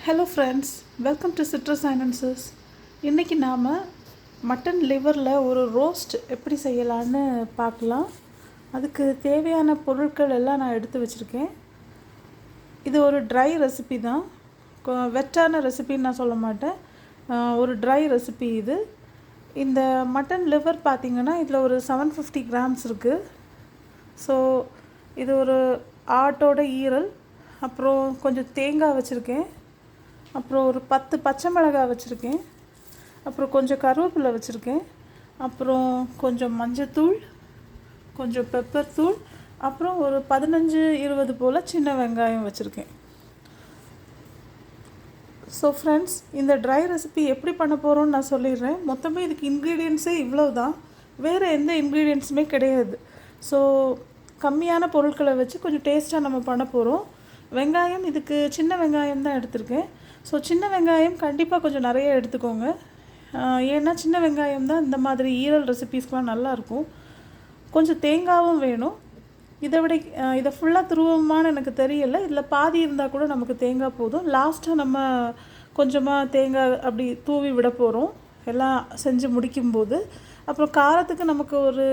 Hello friends, welcome to citrus silencers. இன்றைக்கி நாம் mutton லிவரில் ஒரு ரோஸ்ட் எப்படி செய்யலான்னு பார்க்கலாம். அதுக்கு தேவையான பொருட்கள் எல்லாம் நான் எடுத்து வச்சுருக்கேன். இது ஒரு ட்ரை ரெசிபி தான், வெட்டான ரெசிபின்னு நான் சொல்ல மாட்டேன். ஒரு ட்ரை ரெசிபி இது. இந்த மட்டன் லிவர் பார்த்திங்கன்னா இதில் ஒரு 750 கிராம்ஸ் இருக்குது. ஸோ இது ஒரு ஆட்டோட ஈரல், அப்புறம் கொஞ்சம் தேங்காய் வச்சுருக்கேன், அப்புறம் ஒரு 10 பச்சை மிளகாய் வச்சுருக்கேன், அப்புறம் கொஞ்சம் கருவேப்பிலை வச்சுருக்கேன், அப்புறம் கொஞ்சம் மஞ்சத்தூள், கொஞ்சம் பெப்பர் தூள், அப்புறம் ஒரு 15-20 போல் சின்ன வெங்காயம் வச்சுருக்கேன். ஸோ ஃப்ரெண்ட்ஸ், இந்த ட்ரை ரெசிபி எப்படி பண்ண போகிறோன்னு நான் சொல்லிடுறேன். மொத்தமே இதுக்கு இன்க்ரீடியன்ஸே இவ்வளோ தான், வேறு எந்த இன்க்ரீடியன்ஸுமே கிடையாது. ஸோ கம்மியான பொருட்களை வச்சு கொஞ்சம் டேஸ்ட்டாக நம்ம பண்ண போகிறோம். வெங்காயம் இதுக்கு சின்ன வெங்காயம் தான் எடுத்திருக்கேன். ஸோ சின்ன வெங்காயம் கண்டிப்பாக கொஞ்சம் நிறைய எடுத்துக்கோங்க. ஏன்னா சின்ன வெங்காயம் தான் இந்த மாதிரி ஈரல் ரெசிபீஸ்க்கெலாம் நல்லாயிருக்கும். கொஞ்சம் தேங்காயும் வேணும். இதை ஃபுல்லாக துருவமானு எனக்கு தெரியலை. இதில் பாதி இருந்தால் கூட நமக்கு தேங்காய் போதும். லாஸ்ட்டாக நம்ம கொஞ்சமாக தேங்காய் அப்படி தூவி விட போகிறோம் எல்லாம் செஞ்சு முடிக்கும்போது. அப்புறம் காரத்துக்கு நமக்கு ஒரு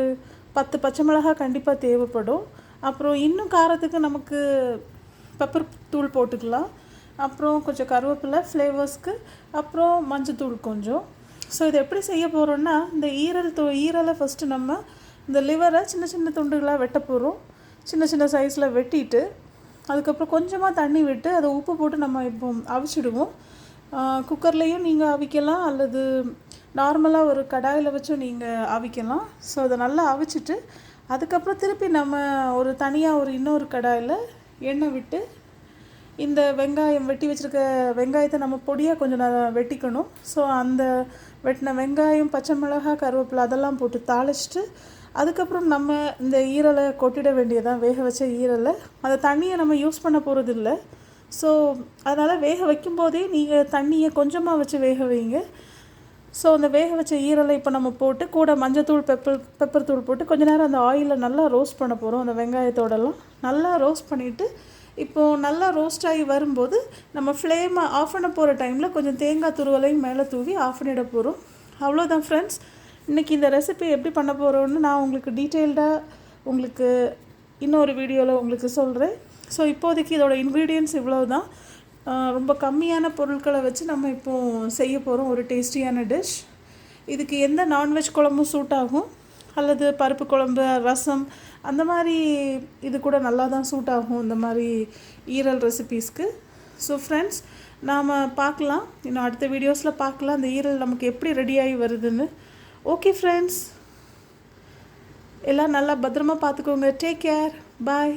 10 பச்சை மிளகாய் கண்டிப்பாக தேவைப்படும். அப்புறம் இன்னும் காரத்துக்கு நமக்கு பெப்பர் தூள் போட்டுக்கலாம், அப்புறம் கொஞ்சம் கருவேப்பிலை ஃப்ளேவர்ஸ்க்கு, அப்புறம் மஞ்சத்தூள் கொஞ்சம். ஸோ இதை எப்படி செய்ய போகிறோன்னா, இந்த ஈரலை ஃபஸ்ட்டு நம்ம இந்த லிவரை சின்ன சின்ன துண்டுகளாக வெட்ட போகிறோம். சின்ன சின்ன சைஸில் வெட்டிட்டு அதுக்கப்புறம் கொஞ்சமாக தண்ணி விட்டு அதை உப்பு போட்டு நம்ம இப்போ அவிச்சிடுவோம். குக்கர்லேயும் நீங்கள் அவிக்கலாம், அல்லது நார்மலாக ஒரு கடாயில் வச்சும் நீங்கள் அவிக்கலாம். ஸோ அதை நல்லா அவிச்சிட்டு அதுக்கப்புறம் திருப்பி நம்ம ஒரு தனியாக இன்னொரு கடாயில் எண்ணெய் விட்டு இந்த வெங்காயம் வெட்டி வச்சுருக்க வெங்காயத்தை நம்ம பொடியாக கொஞ்சம் வெட்டிக்கணும். ஸோ அந்த வெட்டின வெங்காயம், பச்சை மிளகாய், கருவேப்பிலை அதெல்லாம் போட்டு தாளிச்சிட்டு அதுக்கப்புறம் நம்ம இந்த ஈரலை கொட்டிட வேண்டியதான், வேக வச்ச ஈரலை. அந்த தண்ணியை நம்ம யூஸ் பண்ண போகிறது இல்லை. ஸோ அதனால் வேக வைக்கும்போதே நீங்கள் தண்ணியை கொஞ்சமாக வச்சு வேக வைங்க. ஸோ அந்த வேக வச்ச ஈரலை இப்போ நம்ம போட்டு கூட மஞ்சத்தூள், பெப்பர் தூள் போட்டு கொஞ்ச நேரம் அந்த ஆயிலில் நல்லா ரோஸ்ட் பண்ண போகிறோம். அந்த வெங்காயத்தோடலாம் நல்லா ரோஸ்ட் பண்ணிவிட்டு இப்போது நல்லா ரோஸ்ட் ஆகி வரும்போது நம்ம ஃப்ளேமை ஆஃப் பண்ண போகிற டைமில் கொஞ்சம் தேங்காய் துருவலையும் மேலே தூவி ஆஃப் பண்ணிட போகிறோம். அவ்வளோதான் ஃப்ரெண்ட்ஸ். இன்றைக்கி இந்த ரெசிபி எப்படி பண்ண போகிறோன்னு நான் உங்களுக்கு டீட்டெயில்டாக இன்னொரு வீடியோவில் உங்களுக்கு சொல்கிறேன். ஸோ இப்போதைக்கு இதோட இன்க்ரீடியன்ட்ஸ் இவ்வளோ தான். ரொம்ப கம்மியான பொருட்களை வச்சு நம்ம இப்போது செய்ய போகிறோம் ஒரு டேஸ்டியான டிஷ். இதுக்கு எந்த நான்வெஜ் குழம்பும் சூட் ஆகும், அல்லது பருப்பு குழம்பு, ரசம் அந்த மாதிரி இது கூட நல்லா தான் சூட் ஆகும் இந்த மாதிரி ஈரல் ரெசிபீஸ்க்கு. ஸோ ஃப்ரெண்ட்ஸ், நாம் பார்க்கலாம், இன்னும் அடுத்த வீடியோஸில் பார்க்கலாம் இந்த ஈரல் நமக்கு எப்படி ரெடியாகி வருதுன்னு. ஓகே ஃப்ரெண்ட்ஸ், எல்லாம் நல்லா பத்திரமா பார்த்துக்கோங்க. டேக் கேர், பாய்.